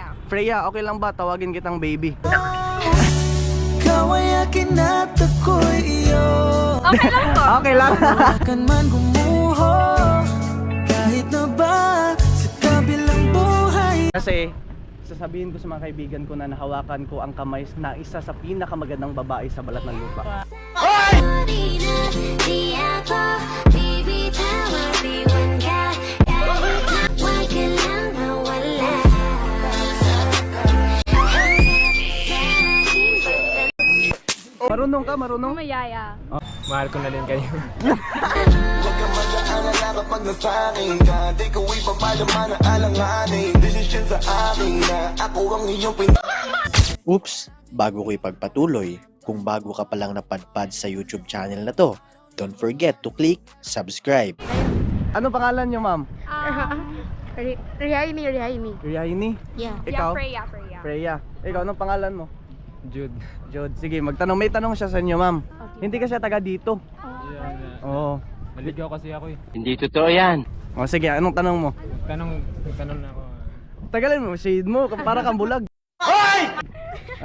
Freya. Freya, okay lang ba? Tawagin kitang baby. Okay lang po. Okay lang. Kasi sasabihin ko sa mga kaibigan ko na nahawakan ko ang kamay na isa sa pinakamagandang babae sa balat ng lupa. Marunong ka? Marunong? Mayaya. Mahal ko na din kayo. Huwag kang mag-aalala kapag nasakin ka. Di ko ipapalaman ang alanganin. Desisyon sa akin na ako ang iyong Oops! Bago ko ipagpatuloy, kung bago ka palang napadpad sa YouTube channel na to, don't forget to click subscribe. Ano pangalan niyo, ma'am? Rihaini. Rihaini? Yeah. Ikaw? Freya. Freya. Ikaw, anong pangalan mo? Jude. Jude. Sige, magtanong. May tanong siya sa inyo, ma'am. Hindi ka siya taga dito. Oo. Naligaw kasi ako eh. Hindi totoo yan. O sige, anong tanong mo? Tanong na ako. Tagalin mo, shade mo, para kang bulag.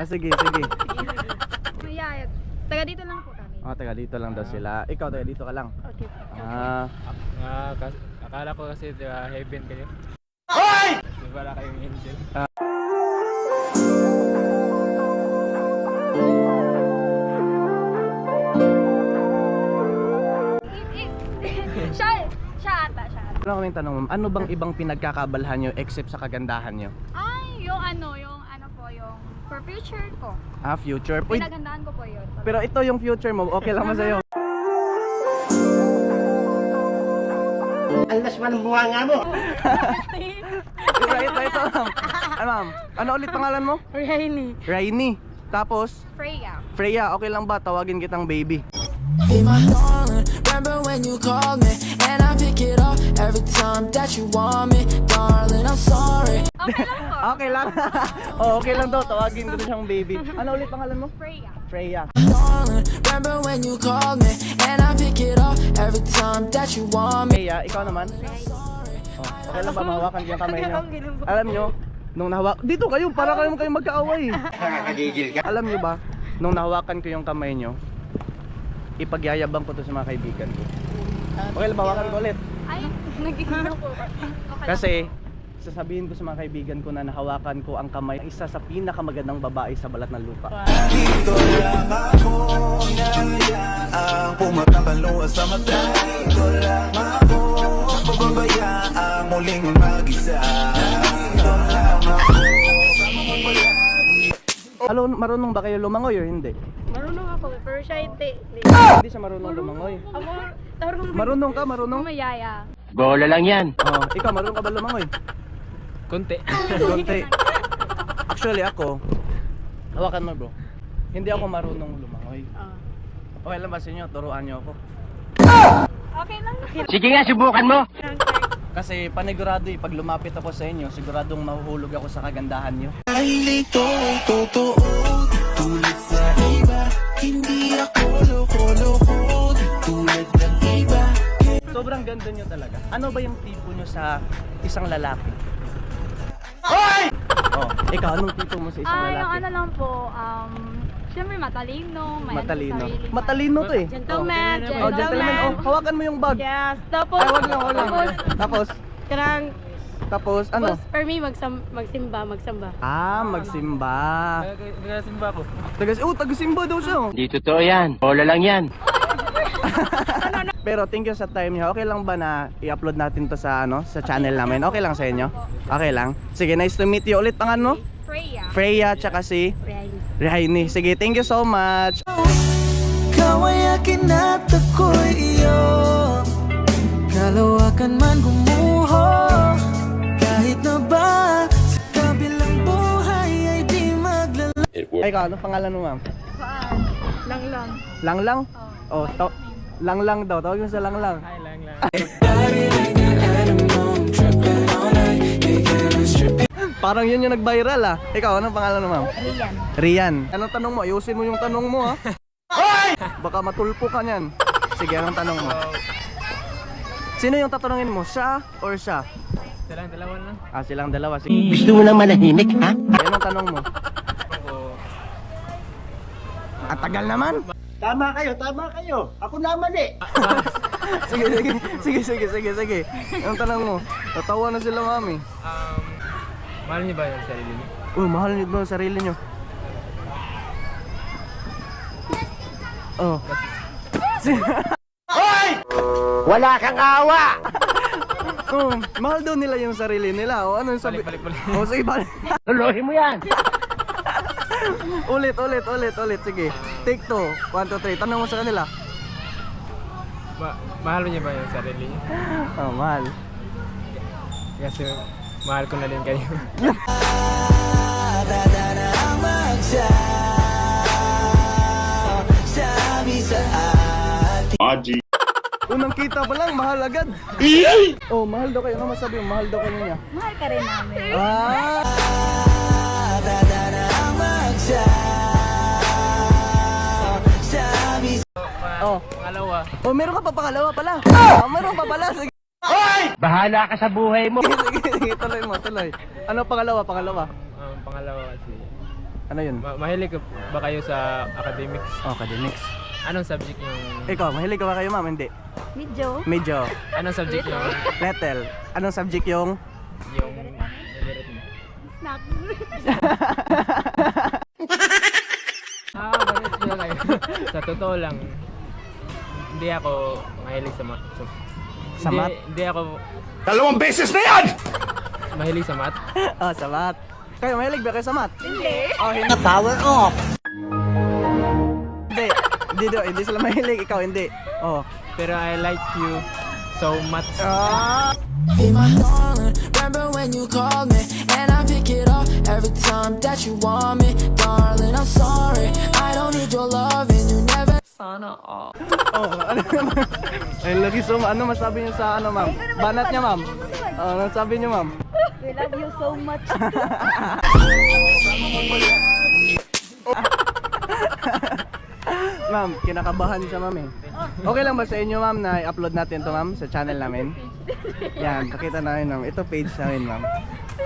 Sige. Mayaya. Taga dito lang po kami. Taga dito lang daw sila. Ikaw, taga dito ka lang. Okay. Akala ko kasi heaven kayo. Di ba kayong angel? Siya ata. Ano kaming tanong, ma'am? Ano bang ibang pinagkakaabalahan nyo except sa kagandahan nyo? Ay, yung for future ko. Future? Uy, Pinagandaan ko po yun. pero ito yung future mo, okay lang ba sa'yo? Alas man ang buhanga mo. Ito, ma'am. Ma'am, ano ulit pangalan mo? Rihaini. Rainy. Tapos, Freya. Freya, okay lang ba? Tawagin kitang baby. Be my darling, remember when you called me and I pick it up every time that you want me, darling, I'm sorry. Okay lang po. Okay lang. Okay lang daw, tawagin ko na siyang baby. Ano ulit pangalan mo? Freya. Freya. Darling, remember when you called me and I pick it up every time that you want me. Freya, ikaw naman? Okay lang ba mahawakan ko yung kamay nyo? Alam nyo, nung nahawak... Dito kayo, para kayo magkaaway. Nakakagigil ka. Alam nyo ba, nung nahawakan ko yung kamay nyo, ipagyayabang ko to sa mga kaibigan ko. Okay lang, bawakan ko ulit. Ay, nagiging po. Okay. Kasi, sasabihin ko sa mga kaibigan ko na nahawakan ko ang kamay ng isa sa pinakamagandang babae sa balat ng lupa. Dito lang ako nayayaang pumapapaluwa sa mata. Dito lang ako pababayaan muling mag-isa. Dito lang ako sa mga palagi. Marunong ba kayo lumangoy o hindi? Marunong ako, pero siya hindi. Hindi siya marunong lumangoy. Ako, tarong Marunong ka, marunong? Mayaya. Bola lang yan. Ikaw, marunong ka ba lumangoy? Konti. Konti. Actually ako, hawakan mo bro. Hindi ako marunong lumangoy. Okay lang ba sa inyo? Turuan niyo ako. Okay lang. Sige nga, subukan mo. Kasi panigurado pag lumapit ako sa inyo, siguradong mahuhulog ako sa kagandahan niyo. Dahil ito'y totoo, tulad sa iba. Hindi ako loko-loko, tulad ng iba. Sobrang ganda niyo talaga. Ano ba yung tipo niyo sa isang lalaki? Ikaw, anong tipo mo sa isang lalaki? Yung ano lang po, siyempre matalino, may Matalino. ano sa sarili. Matalino to eh. Gentleman, Gentleman. Hawakan mo yung bag. Yes, tapos, Ay, wag lang. Tapos, ano? Tapos, for me, magsamba. Magsimba. Nagasimba ko. Tagasimba daw siya. Hindi totoo yan. Bola lang yan. Pero thank you sa time niyo. Okay lang ba na i-upload natin to sa sa channel namin? Okay lang sa inyo? Okay lang. Sige, nice to meet you ulit. Pangalan mo? Freya. Freya tsaka si Rihaini. Sige, thank you so much. Kawayakin at ako'y iyo, kalawakan man gumuho, kahit na ba sa kabilang buhay ay di maglala. Ay, ikaw, ano pangalan mo, ma'am? Lang. Langlang? Langlang daw. Tawag mo sa Langlang. Ay lang. Parang yun yung nag-viral ah. Ikaw, anong pangalan mo, ma'am? Rian. Rian. Anong tanong mo? Ayusin mo yung tanong mo ha. Baka matulpo ka niyan. Sige, anong tanong mo? Sino yung tatanungin mo? Siya or siya? Silang dalawa na lang. Ah, silang dalawa. Sige. Gusto mo lang manahimik, ha? Yan ang tanong mo. Ako, Ang tagal naman. Tama kayo. Ako naman eh. Sige. Ang tanong mo. Tatawa na sila, mami. mahal niyo ba yung sarili niyo? Mahal niyo ba ang sarili niyo? Oh. Wala kang awa! Mahal daw nila yung sarili nila. O ano yung sabi? Balik. O sige, balik. Lolohin mo yan! ulit. Sige. Take 2. 1, 2, 3. Tanong mo sa kanila. Mahal niyo ba yung sarili niyo? Oh, mahal. Kasi mahal ko na din kayo. Unang kita pa lang, mahal agad. Oh, mahal daw kayo. Ano masabi mo? Mahal daw kayo niya. Mahal ka rin namin. Oh. Pangalawa, Oh, meron ka pa pangalawa pala. Meron pa pala. Sige, Bahala ka sa buhay mo! sige. Tuloy. Ano pangalawa? pangalawa kasi, Ano yun? mahilig ba kayo sa academics? Oh, academics. Anong subject yung... Ikaw, mahilig ka ba kayo, ma'am? Hindi. Medyo. Anong subject yung... Little. Anong subject yung? yung favorite mo? Snacks. Bakit sila kayo? Sa totoo lang, hindi ako mahilig sa math. Sa math? Hindi ako 2 beses na yan! mahilig sa math. Oh, sa math. Kayo, mahilig ba kayo sa math? Hindi. Oh, hindi. Power off! Hindi sila mahilig. Ikaw, hindi. Oh. Pero I like you so much. Be my darling, remember when you called me and I pick it up every time that you want me, darling. I'm sorry, I don't need your love and you never. Sana all. Oh, ano naman? Ay, lagi so, ano masabi niyo sa ano, ma'am? Banat niya, ma'am. Oh, ano sabi niyo, ma'am? We love you so much. Ma'am, kinakabahan siya, ma'am eh. Okay lang ba sa inyo, ma'am, na i-upload natin to, ma'am, sa channel namin? Yan, pakita namin, ma'am. Ito page namin, ma'am.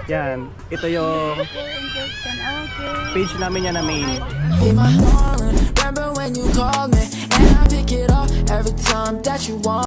Yan, ito yung page namin yan na main. Be my darling, remember when you called me and I pick it up every time that you want.